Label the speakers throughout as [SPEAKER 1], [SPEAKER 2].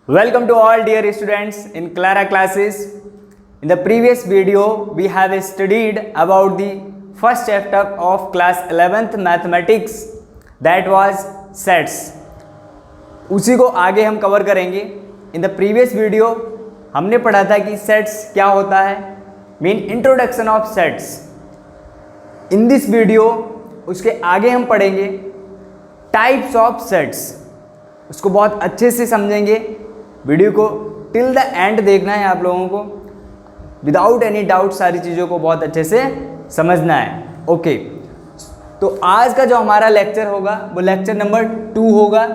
[SPEAKER 1] Welcome to all dear students in Clara classes. In the previous video, we have studied about the first chapter of class 11th mathematics, that was sets. उसी को आगे हम cover करेंगे. In the previous video, हमने पढ़ा था कि sets क्या होता है, mean introduction of sets. In this video, उसके आगे हम पढ़ेंगे types of sets. उसको बहुत अच्छे से समझेंगे. वीडियो को टिल द एंड देखना है आप लोगों को, विदाउट एनी डाउट सारी चीज़ों को बहुत अच्छे से समझना है. ओके, तो आज का जो हमारा लेक्चर होगा वो लेक्चर नंबर 2 होगा,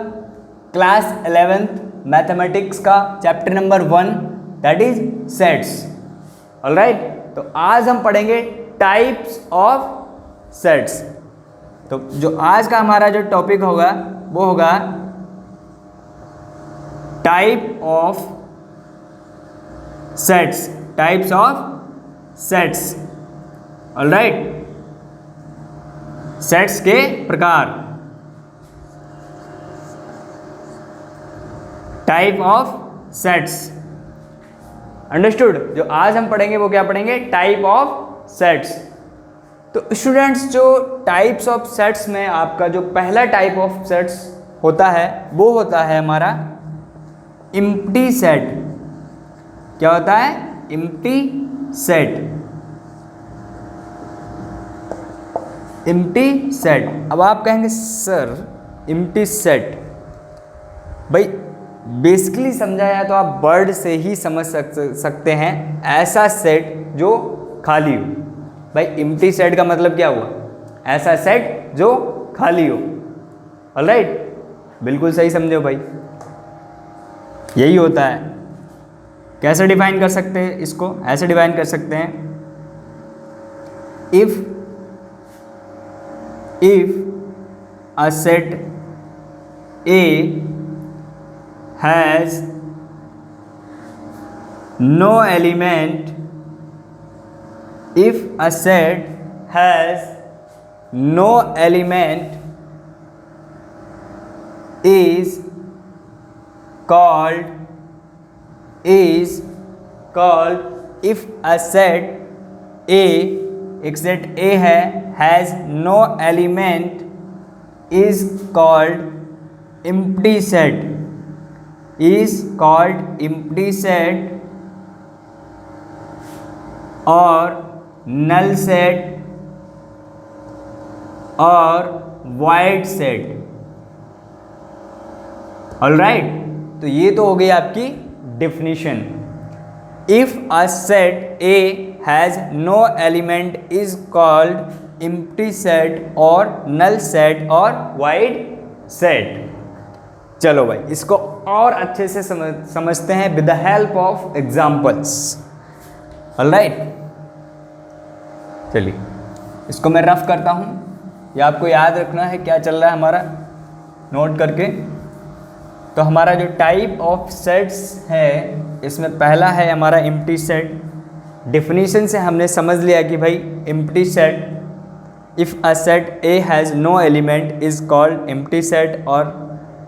[SPEAKER 1] क्लास 11th मैथमेटिक्स का chapter number 1, that is sets. Alright, तो आज हम पढ़ेंगे टाइप्स ऑफ सेट्स. तो जो आज का हमारा जो टॉपिक होगा वो होगा type of sets. Types of sets. Alright, sets के प्रकार. Type of sets. अंडरस्टूड. जो आज हम पढ़ेंगे वो क्या पढ़ेंगे, टाइप ऑफ सेट्स. तो स्टूडेंट्स, जो टाइप्स ऑफ सेट्स में आपका जो पहला टाइप ऑफ सेट्स होता है वो होता है हमारा एम्प्टी सेट. क्या होता है, एम्प्टी सेट. Empty set. अब आप कहेंगे सर एम्प्टी सेट, भाई बेसिकली समझाया तो आप वर्ड से ही समझ सकते हैं, ऐसा सेट जो खाली हो. भाई एम्प्टी सेट का मतलब क्या हुआ, ऐसा सेट जो खाली हो. ऑलराइट, बिल्कुल सही समझे हो भाई, यही होता है. कैसे डिफाइन कर सकते हैं इसको, ऐसे डिफाइन कर सकते हैं, if a set A has no element, if a set has no element is called if a set A, एक सेट A है, has no element is called empty set, is called empty set और null set और void set. Alright, तो ये तो हो गई आपकी definition. If a set A has no element is called empty set और नल सेट और वाइड सेट. चलो भाई, इसको और अच्छे से समझते हैं with the help of examples. Alright, चलिए इसको मैं रफ करता हूँ, या आपको याद रखना है क्या चल रहा है हमारा, नोट करके. तो हमारा जो टाइप ऑफ सेट्स है इसमें पहला है हमारा एम्प्टी सेट. डेफिनेशन से हमने समझ लिया कि भाई empty set, if a set A has no element is called empty set और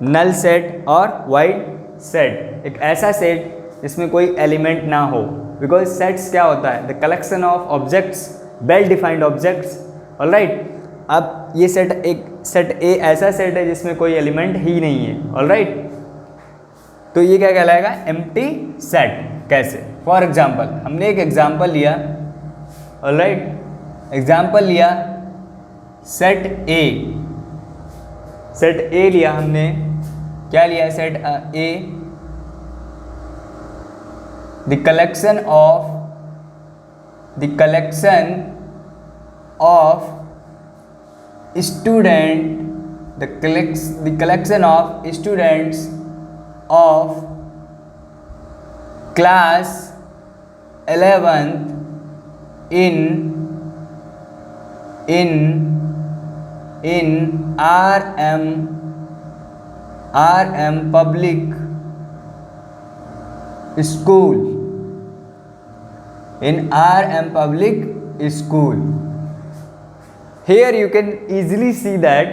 [SPEAKER 1] नल सेट और वाइड सेट. एक ऐसा सेट जिसमें कोई एलिमेंट ना हो, बिकॉज सेट्स क्या होता है, the collection of objects, well defined objects. Alright, अब ये सेट, एक सेट ए ऐसा सेट है जिसमें कोई एलिमेंट ही नहीं है. ऑलराइट, तो ये क्या कहलाएगा, एम्प्टी सेट. कैसे, फॉर एग्जांपल हमने एक एग्जांपल लिया. ऑलराइट, एग्जांपल लिया सेट ए. सेट ए लिया हमने, क्या लिया, set A, the collection of student, the collection of students of class 11th in RM public school, in RM public school. Here you can easily see that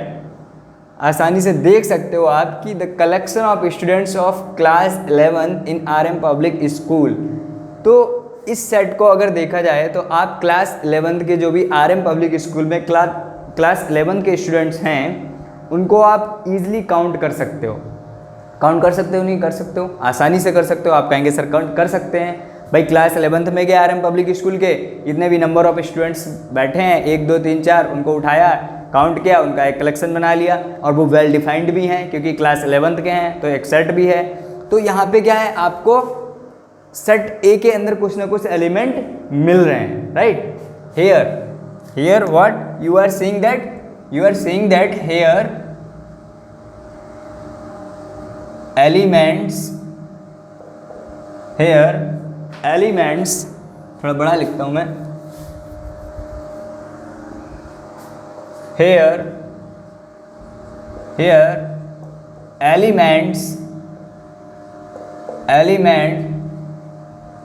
[SPEAKER 1] आसानी से देख सकते हो आप कि the collection of students of class 11 in RM public school. तो इस set को अगर देखा जाए तो आप क्लास 11 के जो भी RM पब्लिक स्कूल में क्लास 11 के स्टूडेंट्स हैं उनको आप इजीली काउंट कर सकते हो। काउंट कर सकते हो नहीं कर सकते हो? आसानी से कर सकते हो। आप कहेंगे सर काउंट कर सकते हैं। भाई क्लास 11th में गए RM पब्लिक स्कूल के, इतने भी नंबर ऑफ स्टूडेंट्स बैठे हैं 1 2 3 4, उनको उठाया, काउंट किया, उनका एक कलेक्शन बना लिया और वो वेल डिफाइंड भी हैं क्योंकि क्लास 11th के हैं तो एक सेट भी है। तो यहाँ पे क्या है, आपको सेट ए के अंदर कुछ ना कुछ एलिमेंट मिल रहे हैं, right. Here what you are seeing that here elements थोड़ा बड़ा लिखता हूं मैं, here element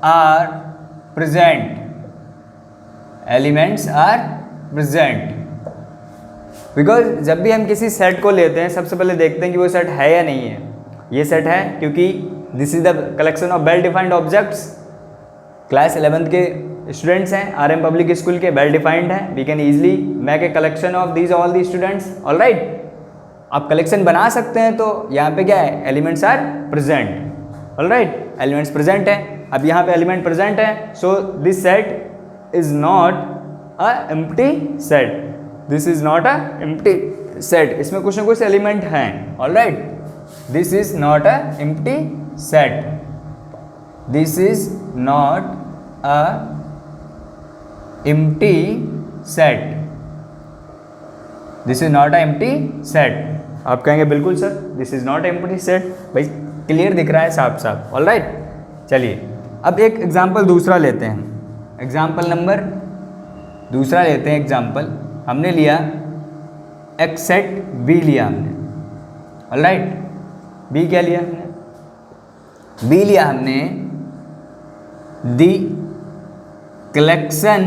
[SPEAKER 1] are present because जब भी हम किसी सेट को लेते हैं सबसे पहले देखते हैं कि वो सेट है या नहीं है। ये सेट है क्योंकि this is the collection of well defined objects. Class 11th के स्टूडेंट्स हैं RM पब्लिक स्कूल के, वेल डिफाइंड है, we can easily make a collection of these all the students, all right. आप कलेक्शन बना सकते हैं तो यहाँ पे क्या है, elements are present, all right, elements present है। अब यहाँ पे एलिमेंट प्रेजेंट है, so this set is not a empty set, this is not a empty set, इसमें कुछ ना कुछ एलिमेंट हैं, all right. This is not a empty set, this is not a empty set, this is not an empty set। आप कहेंगे बिल्कुल sir this is not empty set, भाई clear दिख रहा है साफ साफ, ऑल राइट। चलिए अब एक एग्जाम्पल दूसरा लेते हैं, एग्जाम्पल नंबर दूसरा लेते हैं। एग्जाम्पल हमने लिया एक सेट बी लिया हमने, ऑल राइट। बी क्या लिया हमने, बी लिया हमने दी collection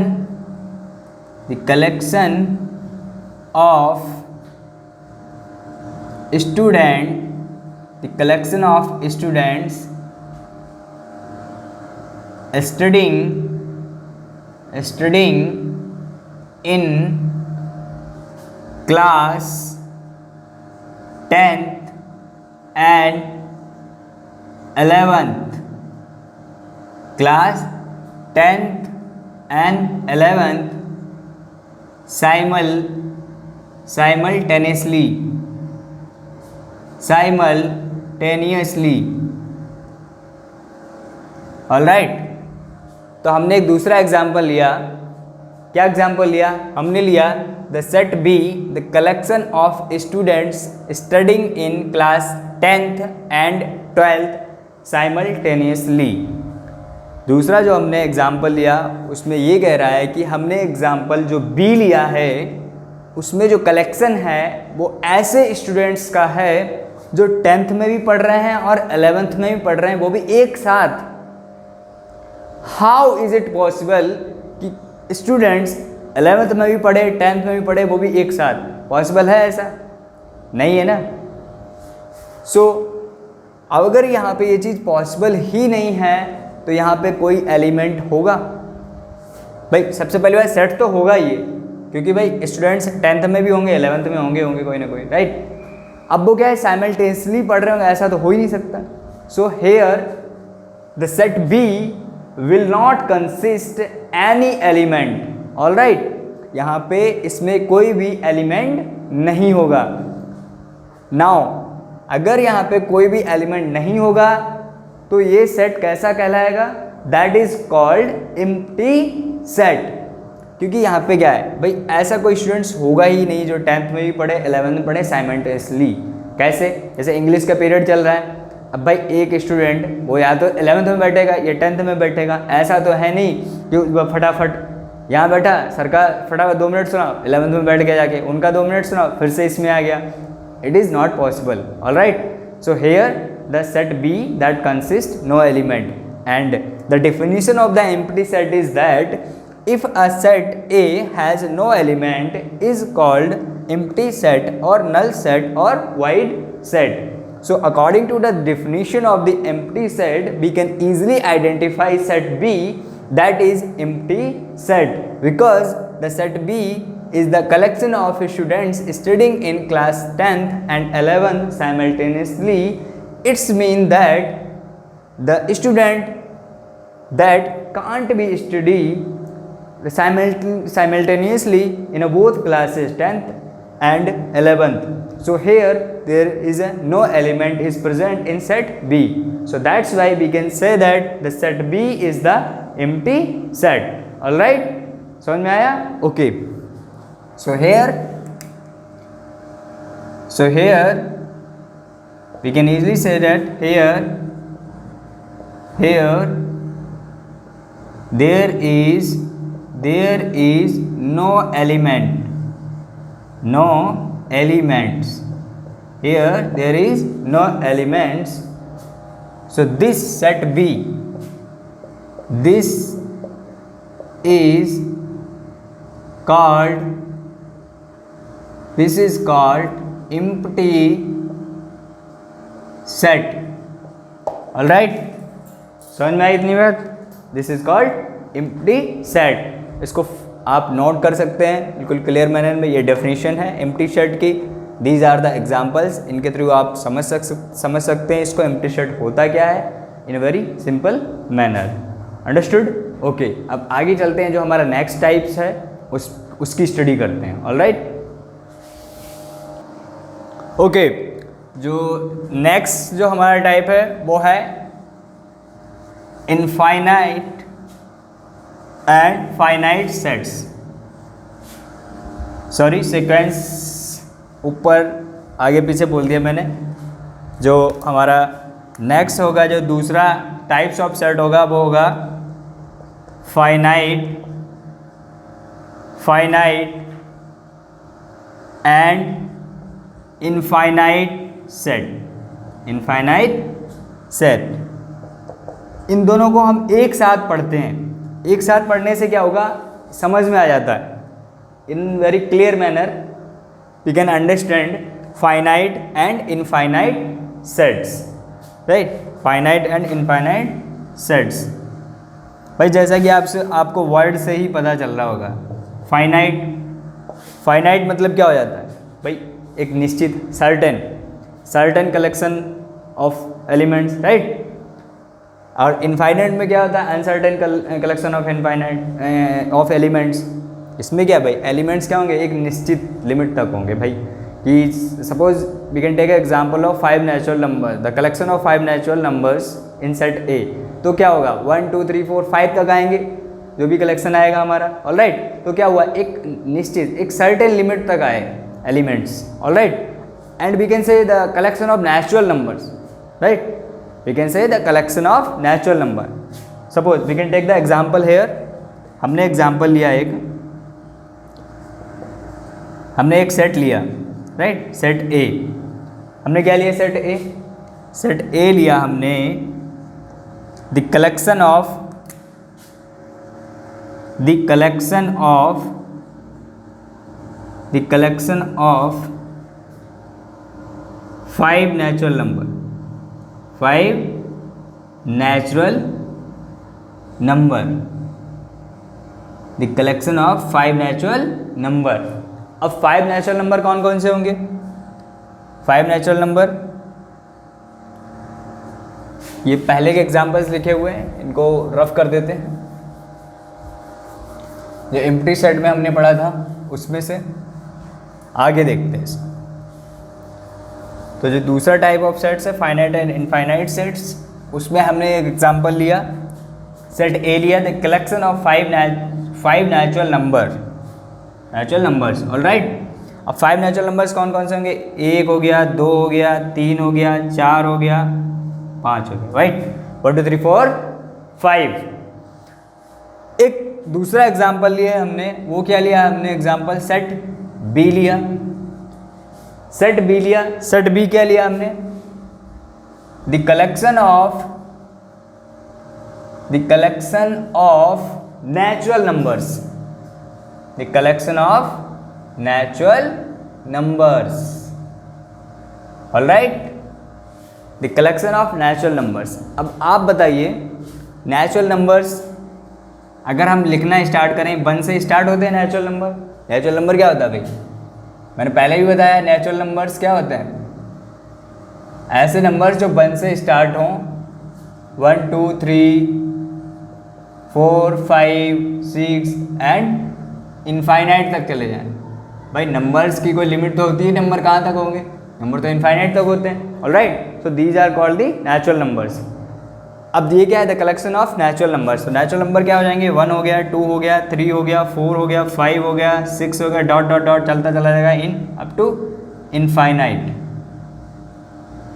[SPEAKER 1] of students studying in class 10th and 11th, class 10th and 11th simultaneously, all right. तो हमने एक दूसरा एग्जाम्पल लिया, क्या एग्जाम्पल लिया हमने लिया, the set be the collection of students studying in class 10th and 12th simultaneously. दूसरा जो हमने एग्जाम्पल लिया उसमें ये कह रहा है कि हमने एग्जाम्पल जो बी लिया है उसमें जो कलेक्शन है वो ऐसे स्टूडेंट्स का है जो 10th में भी पढ़ रहे हैं और 11th में भी पढ़ रहे हैं, वो भी एक साथ। हाउ इज इट पॉसिबल कि स्टूडेंट्स 11th में भी पढ़े 10th में भी पढ़े, वो भी एक साथ? पॉसिबल है ऐसा? नहीं है ना। सो अगर यहाँ पे ये चीज़ पॉसिबल ही नहीं है तो यहाँ पे कोई एलिमेंट होगा? भाई सबसे पहली बात सेट तो होगा ये, क्योंकि भाई स्टूडेंट्स 10th में भी होंगे 11th में होंगे कोई ना कोई, राइट। अब वो क्या है साइमल्टेनियसली पढ़ रहे होंगे, ऐसा तो हो ही नहीं सकता। So here the set B will not consist any element, all right. यहाँ पे इसमें कोई भी एलिमेंट नहीं होगा। नाउ अगर यहाँ पे कोई भी एलिमेंट नहीं होगा तो ये सेट कैसा कहलाएगा? That is called empty set. क्योंकि यहाँ पे क्या है भाई, ऐसा कोई स्टूडेंट्स होगा ही नहीं जो 10th में भी पढ़े 11th में पढ़े साइमल्टेनियसली। कैसे? जैसे इंग्लिश का पीरियड चल रहा है, अब भाई एक स्टूडेंट वो या तो 11th में बैठेगा या 10th में बैठेगा, ऐसा तो है नहीं कि वह फटाफट यहाँ बैठा सर का फटाफट 2 मिनट सुना 11th में बैठ गया, जाके उनका 2 मिनट सुना फिर से इसमें आ गया। It is not possible, all right. So here the set B that consists no element, and the definition of the empty set is that if a set A has no element is called empty set or null set or void set. So according to the definition of the empty set, we can easily identify set B, that is empty set, because the set B is the collection of students studying in class 10th and 11th simultaneously. It's mean that the student that can't be study simultaneously in both classes 10th and 11th. So here there is no element is present in set B. So that's why we can say that the set B is the empty set. Alright, समझ में आया? Okay. So here we can easily say that here there is no element, no elements. Here there is no elements. So this set B, this is called empty set. Alright, समझ में आई इतनी बात? This is called empty set. इसको आप note कर सकते हैं बिल्कुल क्लियर मैनर में. ये डेफिनेशन है एम्प्टी सेट की. These are the examples. इनके थ्रू आप समझ सकते हैं इसको एम्प्टी सेट होता क्या है in a very simple manner. Understood? Okay, अब आगे चलते हैं. जो हमारा नेक्स्ट टाइप्स है उसकी स्टडी करते हैं. Alright, okay. जो नेक्स्ट जो हमारा टाइप है वो है infinite and finite sets. Sorry, sequence ऊपर आगे पीछे बोल दिया मैंने. जो हमारा नेक्स्ट होगा, जो दूसरा टाइप्स ऑफ सेट होगा वो होगा फाइनाइट एंड इनफाइनाइट सेट. इन दोनों को हम एक साथ पढ़ते हैं. एक साथ पढ़ने से क्या होगा, समझ में आ जाता है. In very clear manner we can understand finite and infinite sets. Right, finite and infinite sets. भाई जैसा कि आपको वर्ड से ही पता चल रहा होगा, फाइनाइट मतलब क्या हो जाता है भाई, एक निश्चित certain collection of elements. Right, और इनफाइनाइट में क्या होता है, अनसर्टेन कलेक्शन ऑफ एलिमेंट्स. इसमें क्या भाई, एलिमेंट्स क्या होंगे, एक निश्चित लिमिट तक होंगे भाई. कि suppose we can take example of 5 natural number, the collection of 5 natural numbers in set A. तो क्या होगा, 1 2 3 4 5 तक आएंगे जो भी कलेक्शन आएगा हमारा. ऑलराइट, तो क्या हुआ, एक निश्चित एक सर्टेन लिमिट तक आए elements. Alright, and we can say the collection of natural numbers. Right, we can say the collection of natural number. Suppose we can take the example here. हमने एग्जाम्पल लिया हमने एक सेट लिया. Right, set ए. हमने क्या लिया, set ए लिया हमने. The collection of 5 natural number. 5 natural number. The collection of 5 natural number. अब 5 natural number कौन कौन से होंगे, 5 natural number ये पहले के एग्जाम्पल्स लिखे हुए हैं, इनको रफ कर देते हैं. जो एम्प्टी सेट में हमने पढ़ा था उसमें से आगे देखते हैं. तो जो दूसरा टाइप ऑफ सेट्स है फाइनाइट एंड इनफाइनाइट सेट्स, उसमें हमने एक एग्जांपल लिया, सेट ए लिया, the collection of 5 natural numbers. Alright, अब 5 नेचुरल नंबर्स कौन कौन से होंगे, 1 हो गया, 2 हो गया, 3 हो गया, 4 हो गया, 5 हो गया. राइट, 1 2 3 4 5. एक दूसरा एग्जांपल लिया हमने, वो क्या लिया हमने एग्जांपल, सेट बी लिया. सेट बी क्या लिया हमने, the collection of natural numbers. The collection of natural numbers. All right, the collection of natural numbers. अब आप बताइए natural numbers अगर हम लिखना स्टार्ट करें 1 से स्टार्ट होते हैं नेचुरल नंबर. नेचुरल नंबर क्या होता है भाई? मैंने पहले भी बताया नेचुरल नंबर्स क्या होते हैं. ऐसे नंबर्स जो 1 से स्टार्ट हों, 1 2 3 4 5 6 एंड इनफाइनाइट तक चले जाएं. भाई नंबर्स की कोई लिमिट तो होती है, नंबर कहाँ तक होंगे? नंबर तो इनफाइनाइट तक होते हैं. Alright, so these are called the natural numbers. अब ये क्या है? The collection of natural numbers. तो नेचुरल नंबर क्या हो जाएंगे? 1 हो गया, 2 हो गया, 3 हो गया, 4 हो गया, 5 हो गया, 6 हो गया, डॉट डॉट डॉट चलता चला जाएगा in up to infinite.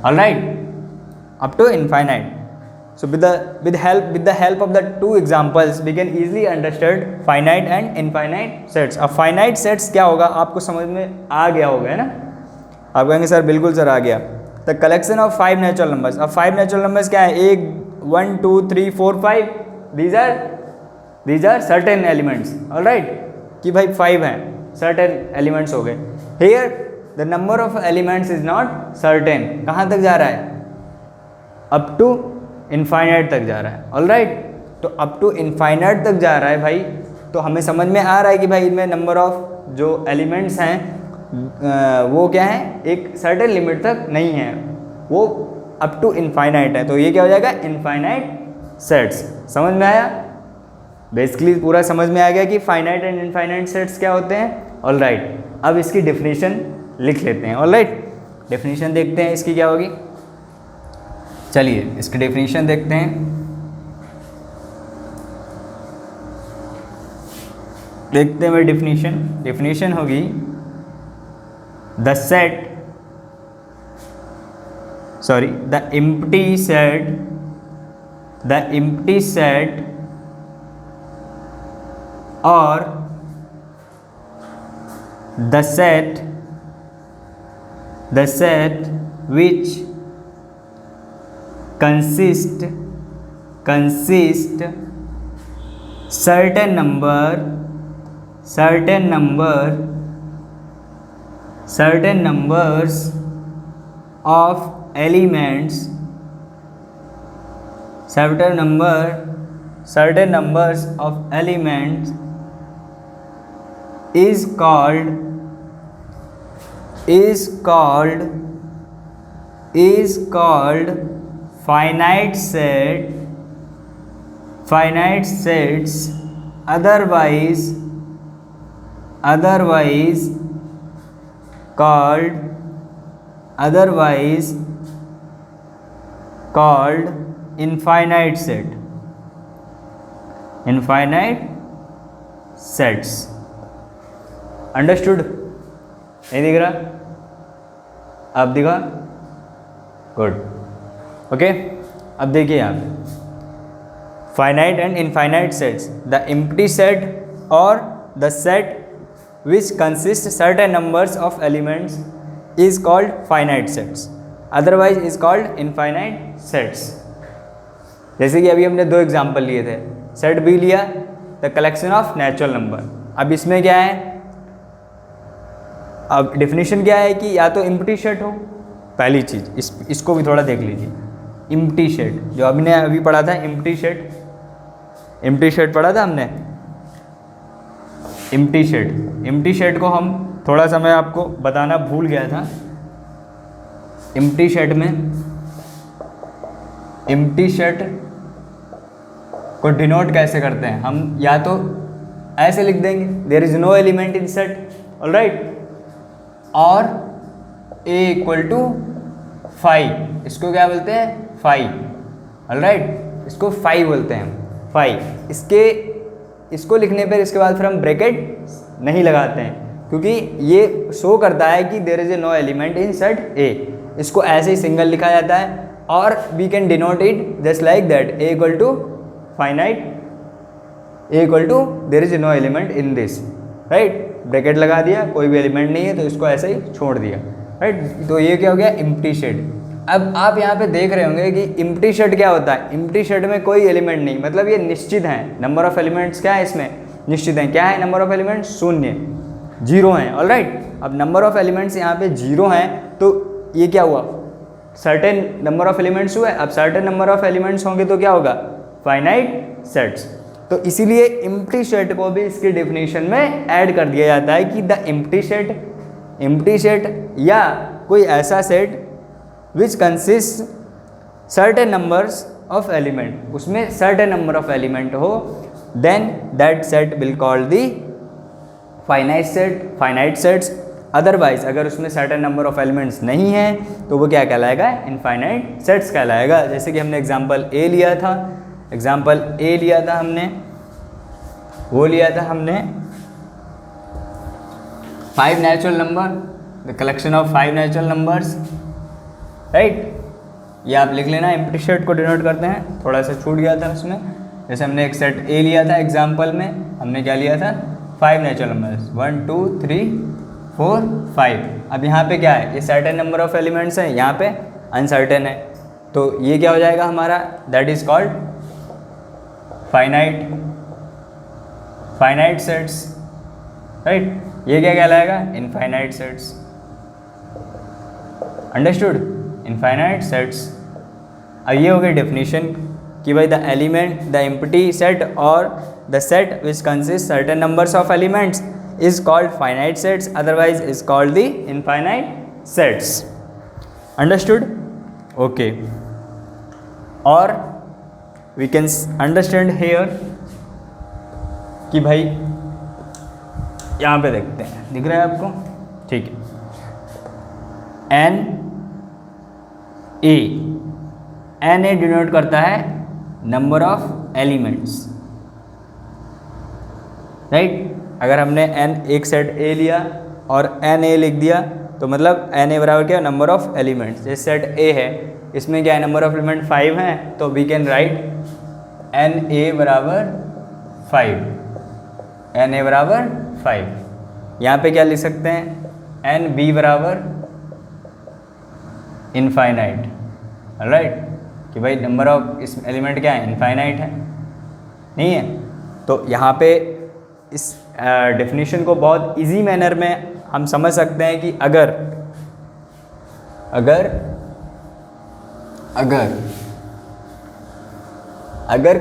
[SPEAKER 1] Alright, up to infinite. So with the help of the two examples we can easily understand finite and infinite sets. अब finite sets क्या होगा आपको समझ में आ गया होगा, है ना? आप कहेंगे सर बिल्कुल सर आ गया. The collection of 5 natural numbers. अब 5 natural numbers क्या है? 1 2 3 4 5. These are certain elements. All right, कि भाई 5 हैं, certain elements हो गए. Here the number of elements is not certain. कहाँ तक जा रहा है? Up to इनफाइनाइट तक जा रहा है. ऑलराइट, तो अप टू इनफाइनाइट तक जा रहा है भाई. तो हमें समझ में आ रहा है कि भाई इनमें नंबर ऑफ जो एलिमेंट्स हैं वो क्या है? एक सर्टेन लिमिट तक नहीं है, वो अप टू इनफाइनाइट है. तो ये क्या हो जाएगा? Infinite sets. समझ में आया? बेसिकली पूरा समझ में आ गया कि फाइनाइट एंड इनफाइनाइट सेट्स क्या होते हैं. ऑलराइट, अब इसकी डेफिनेशन लिख लेते हैं. ऑलराइट, डेफिनेशन देखते हैं इसकी क्या होगी. चलिए इसकी डेफिनेशन देखते हैं. देखते हैं डेफिनेशन. डेफिनेशन होगी द एम्प्टी सेट और the set which consist certain numbers of elements, certain numbers of elements is called finite sets, otherwise called infinite sets. Understood? नहीं दिख रहा? अब दिखा? गुड. ओके, अब देखिए आप finite and infinite sets. The empty set और the set which consist certain numbers of elements is called finite sets, otherwise is called infinite sets. जैसे कि अभी हमने 2 एग्जाम्पल लिए थे. सेट बी लिया, the collection of natural number. अब इसमें क्या है? अब डेफिनेशन क्या है कि या तो एम्प्टी सेट हो, पहली चीज़. इसको भी थोड़ा देख लीजिए. एम्प्टी सेट जो हमने अभी पढ़ा था, एम्प्टी सेट पढ़ा था हमने. एम्प्टी सेट को हम थोड़ा सा मैं आपको बताना भूल गया था. एम्प्टी सेट को डिनोट कैसे करते हैं हम? या तो ऐसे लिख देंगे, there is no element in set. Alright, और A इक्वल टू 5. इसको क्या बोलते हैं? 5. ऑलराइट, इसको 5 बोलते हैं. 5 इसको लिखने पर इसके बाद फिर हम ब्रैकेट नहीं लगाते हैं, क्योंकि ये शो करता है कि there is a no element in set A. इसको ऐसे ही सिंगल लिखा जाता है, और we can denote it just like that. A equal to finite, A equal to there is a no element in this. Right, bracket लगा दिया, कोई भी एलिमेंट नहीं है तो इसको ऐसे ही छोड़ दिया. राइट, तो ये क्या हो गया? Empty set. अब आप यहाँ पे देख रहे होंगे कि एम्प्टी सेट क्या होता है। एम्प्टी सेट में कोई एलिमेंट नहीं, मतलब ये निश्चित हैं। नंबर ऑफ एलिमेंट्स क्या है इसमें, निश्चित हैं। क्या है नंबर ऑफ एलिमेंट्स, शून्य, जीरो हैं। ऑलराइट, अब नंबर ऑफ एलिमेंट्स यहाँ पे जीरो हैं, तो ये क्या हुआ, सर्टेन नंबर ऑफ एलिमेंट्स हुए। अब सर्टेन नंबर ऑफ एलिमेंट्स होंगे तो क्या होगा, फाइनाइट सेट्स। तो इसीलिए एम्प्टी सेट को भी इसकी डेफिनेशन में ऐड कर दिया जाता है कि द एम्प्टी सेट या कोई ऐसा set which consist certain numbers of element, उसमें सर्टेन नंबर ऑफ एलिमेंट हो, then that set will called the finite sets. Otherwise अगर उसमें सर्टेन नंबर ऑफ एलिमेंट्स नहीं है तो वो क्या कहलाएगा, इनफाइनाइट सेट्स कहलाएगा। जैसे कि हमने एग्जांपल ए लिया था, हमने वो लिया था हमने 5 natural number, the collection of 5 natural numbers, right. ये आप लिख लेना, एम्प्टी सेट को डिनोट करते हैं। थोड़ा सा छूट गया था उसमें, जैसे हमने एक सेट ए लिया था एग्जाम्पल में, हमने क्या लिया था, 5 नेचुरल नंबर्स, 1 2 3 4 5। अब यहाँ पे क्या है, ये सर्टेन नंबर ऑफ एलिमेंट्स हैं, यहाँ पे अनसर्टेन है, तो ये क्या हो जाएगा हमारा, that is called finite sets, right. ये क्या कहलाएगा, infinite sets. Understood, infinite sets. अब ये हो गई डेफिनेशन कि भाई the element, the empty set और the set which consist certain numbers of elements is called finite sets, otherwise is called the infinite sets. Understood? Okay. Or we can understand here कि भाई यहाँ पे देखते हैं, दिख रहा है आपको, ठीक है। एन ए डिनोट करता है नंबर ऑफ एलिमेंट्स, राइट। अगर हमने n एक सेट A लिया और n A लिख दिया तो मतलब n A बराबर क्या, नंबर ऑफ एलिमेंट्स। जैसे सेट A है, इसमें क्या है, नंबर ऑफ एलिमेंट 5 हैं, तो we can write n A बराबर 5, n A बराबर 5। यहाँ पे क्या लिख सकते हैं, n B बराबर इनफाइनाइट, राइट, कि भाई नंबर ऑफ इस एलिमेंट क्या है, इनफाइनाइट है, नहीं है। तो यहाँ पे इस डेफिनेशन को बहुत इजी मैनर में हम समझ सकते हैं कि अगर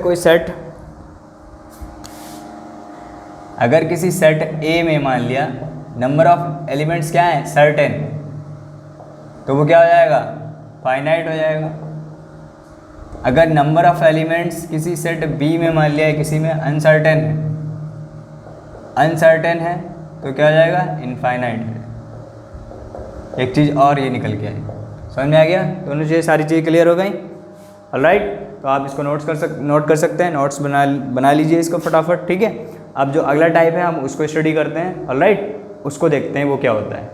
[SPEAKER 1] कोई सेट, अगर किसी सेट A में मान लिया नंबर ऑफ एलिमेंट्स क्या है, सर्टेन, तो वो क्या हो जाएगा, फाइनाइट हो जाएगा। अगर नंबर ऑफ एलिमेंट्स किसी सेट B में मान लिया है, किसी में अनसर्टेन है, तो क्या हो जाएगा, इनफाइनाइट है। एक चीज़ और ये निकल के आई, समझ में आ गया, दोनों चीज़ें, सारी चीज़ें क्लियर हो गई। ऑलराइट, तो आप इसको नोट कर सकते हैं, नोट्स बना लीजिए इसको फटाफट, ठीक है। अब जो अगला टाइप है हम उसको स्टडी करते हैं, ऑलराइट, उसको देखते हैं वो क्या होता है।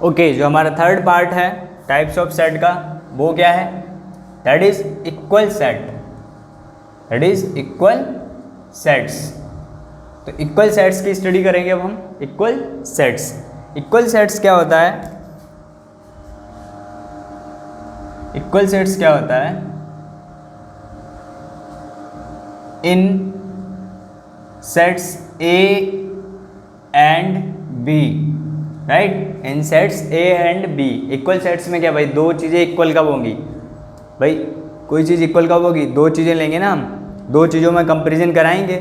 [SPEAKER 1] ओके, जो हमारा थर्ड पार्ट है टाइप्स ऑफ सेट का, वो क्या है, दैट इज इक्वल सेट्स। तो इक्वल सेट्स की स्टडी करेंगे अब हम। इक्वल सेट्स क्या होता है, इक्वल सेट्स क्या होता है, in sets A and B, right, in sets A and B। Equal sets में क्या भाई, दो चीज़ें इक्वल कब होंगी, भाई कोई चीज़ इक्वल कब होगी, दो चीज़ें लेंगे ना हम, दो चीज़ों में कंपैरिजन कराएंगे,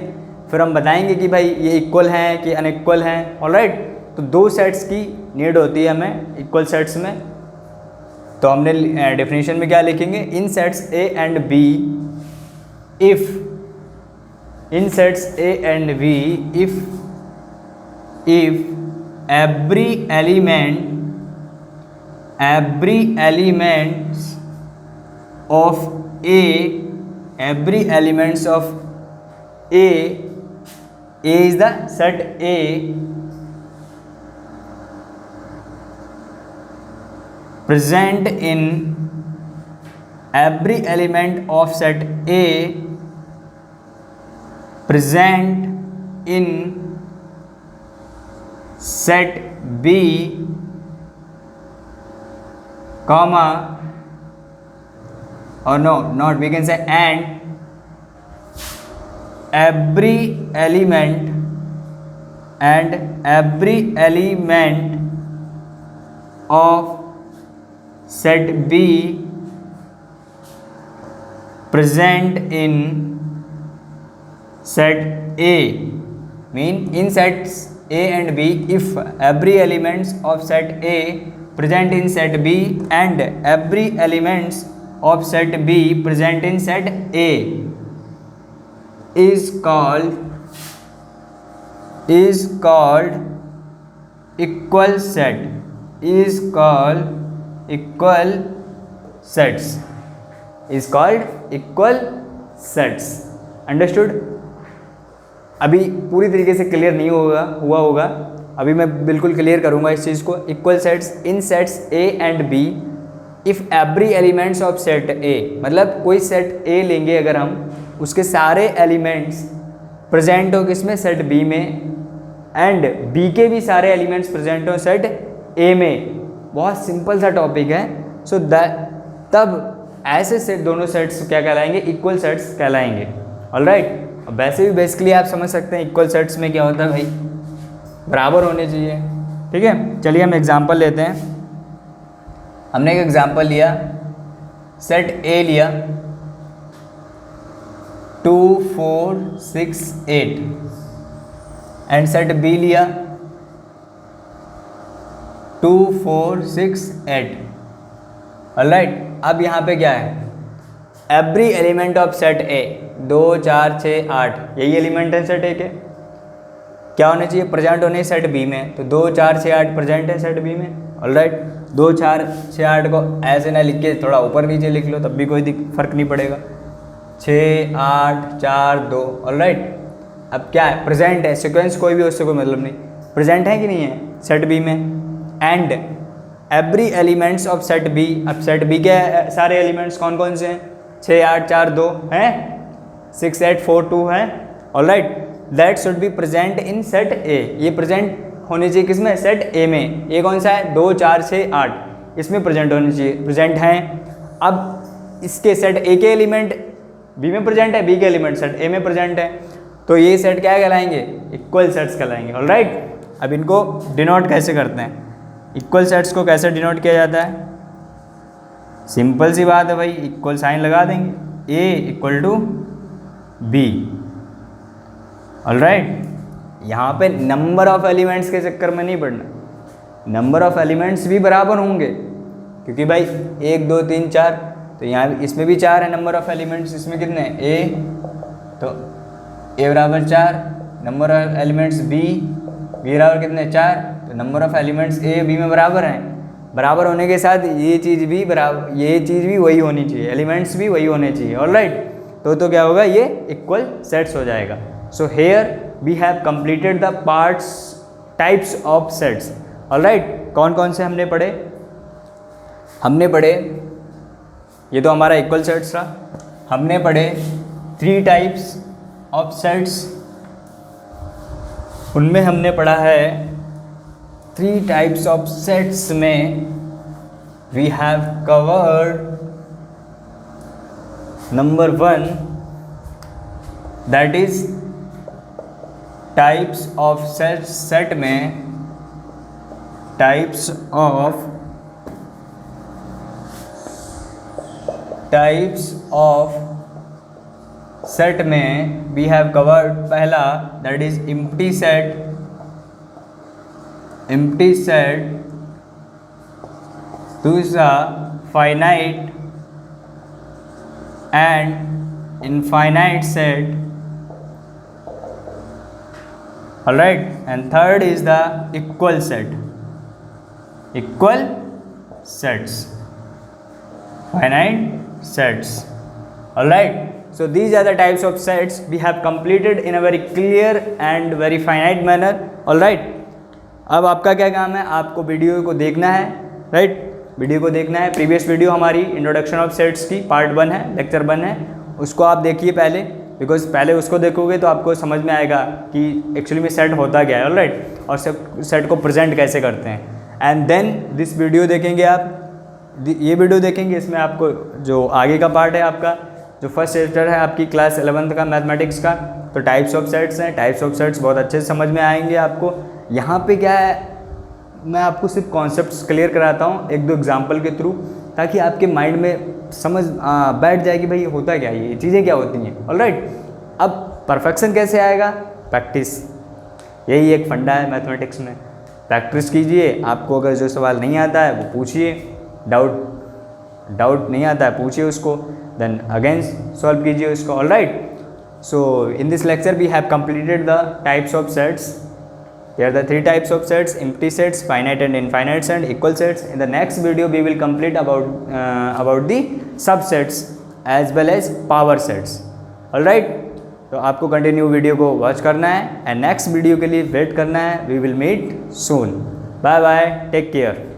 [SPEAKER 1] फिर हम बताएंगे कि भाई ये इक्वल हैं कि अनइक्वल हैं, ऑलराइट। तो दो सेट्स की नीड होती है हमें इक्वल सेट्स में। तो हमने डेफिनेशन में क्या लिखेंगे, in sets A and B if, in sets A and B if every elements of A is the set A present in every element of set A present in set B comma, or no, not, we can say and every element of set B present in set A, mean in sets A and B, if every elements of set A present in set B and every elements of set B present in set A is called equal set, is called equal sets, is called equal sets. Understood? अभी पूरी तरीके से clear नहीं हुआ होगा, अभी मैं बिल्कुल क्लियर करूँगा इस चीज़ को. Equal sets in sets A and B if every elements of set A, मतलब कोई सेट ए लेंगे अगर हम, उसके सारे एलिमेंट्स प्रेजेंट हो किसमें, सेट बी में, एंड बी के भी सारे एलिमेंट्स प्रेजेंट हो सेट ए में. बहुत सिंपल सा टॉपिक है. सो तब ऐसे सेट, दोनों सेट्स क्या कहलाएंगे, इक्वल सेट्स कहलाएंगे. ऑलराइट. अब वैसे भी बेसिकली आप समझ सकते हैं इक्वल सेट्स में क्या होता है भाई, बराबर होने चाहिए. ठीक है, चलिए हम एग्जांपल लेते हैं. हमने एक एग्जांपल लिया, सेट ए लिया 2 4 6 8 एंड सेट बी लिया 2 4 6 8. ऑलराइट. अब यहाँ पे क्या है, एवरी एलिमेंट ऑफ सेट ए 2 4 6 8, यही एलिमेंट है सेट ए के, क्या होने चाहिए, प्रेजेंट होने सेट बी में. तो 2 4 6 8 प्रेजेंट है सेट बी में. ऑलराइट. 2 4 6 8 को ऐसे ना लिख के थोड़ा ऊपर नीचे लिख लो, तब भी कोई फर्क नहीं पड़ेगा. 6 8 4 2. ऑलराइट. अब क्या है, प्रेजेंट है, सीक्वेंस कोई भी उससे कोई मतलब नहीं, प्रेजेंट है कि नहीं है सेट बी में. And every elements of set B, अब सेट बी के सारे एलिमेंट्स कौन कौन से हैं, 6 8 4 2 हैं, 6 8 4 2 है. Alright. That should be present in set ए, ये प्रेजेंट होने चाहिए किसमें, सेट ए में. ये कौन सा है, 2 4 6 8, इसमें प्रेजेंट होने चाहिए, प्रेजेंट हैं. अब इसके सेट ए के एलिमेंट बी में प्रेजेंट है, बी के एलिमेंट सेट ए में प्रेजेंट है, तो ये सेट क्या कहलाएंगे, इक्वल सेट्स कहलाएंगे. ऑलराइट. अब इनको डिनोट कैसे करते हैं, इक्वल सेट्स को कैसे डिनोट किया जाता है, सिंपल सी बात है भाई, इक्वल साइन लगा देंगे, ए इक्वल टू बी. ऑलराइट. यहाँ पे नंबर ऑफ एलिमेंट्स के चक्कर में नहीं पड़ना, नंबर ऑफ एलिमेंट्स भी बराबर होंगे, क्योंकि भाई 1 2 3 4, तो यहाँ इसमें भी 4 है नंबर ऑफ एलिमेंट्स, इसमें कितने हैं, ए, तो ए बराबर 4, नंबर ऑफ एलिमेंट्स बी बराबर कितने, 4, तो number of elements A B में बराबर हैं. बराबर होने के साथ ये चीज़ भी बराबर, ये चीज़ भी वही होनी चाहिए, एलिमेंट्स भी वही होने चाहिए. ऑलराइट. तो क्या होगा, ये इक्वल सेट्स हो जाएगा. So here we have completed the parts types of sets. Alright. कौन कौन से हमने पढ़े, ये तो हमारा इक्वल सेट्स रहा. हमने पढ़े 3 टाइप्स ऑफ सेट्स, उनमें हमने पढ़ा है 3 टाइप्स ऑफ सेट्स में we have covered number 1, that is types of set में, टाइप्स ऑफ सेट में वी हैव कवर्ड पहला, दैट इज एम्प्टी सेट, दूसरा finite and infinite set. Alright. And third is the equal sets, finite sets. Alright, so these are the types of sets we have completed in a very clear and very finite manner. Alright, अब आपका क्या काम है, आपको video को देखना है. Right, video को देखना है. प्रीवियस वीडियो हमारी इंट्रोडक्शन ऑफ सेट्स की पार्ट 1 है, लेक्चर 1 है, उसको आप देखिए पहले, बिकॉज पहले उसको देखोगे तो आपको समझ में आएगा कि एक्चुअली में सेट होता क्या है. ऑलराइट, और सेट को प्रेजेंट कैसे करते हैं. एंड देन दिस वीडियो देखेंगे आप, ये वीडियो देखेंगे, इसमें आपको जो आगे का पार्ट है आपका जो फर्स्ट चैप्टर है आपकी क्लास 11th का मैथमेटिक्स का, तो टाइप्स ऑफ सेट्स हैं। टाइप्स ऑफ सेट्स बहुत अच्छे से समझ में आएंगे आपको। यहाँ पे क्या है, मैं आपको सिर्फ कॉन्सेप्ट्स क्लियर कराता हूँ एक दो एग्जांपल के थ्रू, ताकि आपके माइंड में समझ बैठ जाए कि भाई होता क्या है, ये चीज़ें क्या होती हैं। ऑलराइट, अब परफेक्शन कैसे आएगा? प्रैक्टिस, यही एक फंडा है मैथमेटिक्स में। प्रैक्टिस कीजिए, आपको अगर जो सवाल नहीं आता है वो पूछिए, डाउट नहीं आता है पूछिए उसको, देन अगेन सॉल्व कीजिए उसको। Alright, so in this lecture we have completed the types of sets. Here are the three types of sets: empty sets, finite and infinite sets, equal sets. In the next video we will complete about the subsets as well as power sets. Alright, तो आपको continue video को watch करना है and next video के लिए wait करना है। We will meet soon. Bye bye, take care.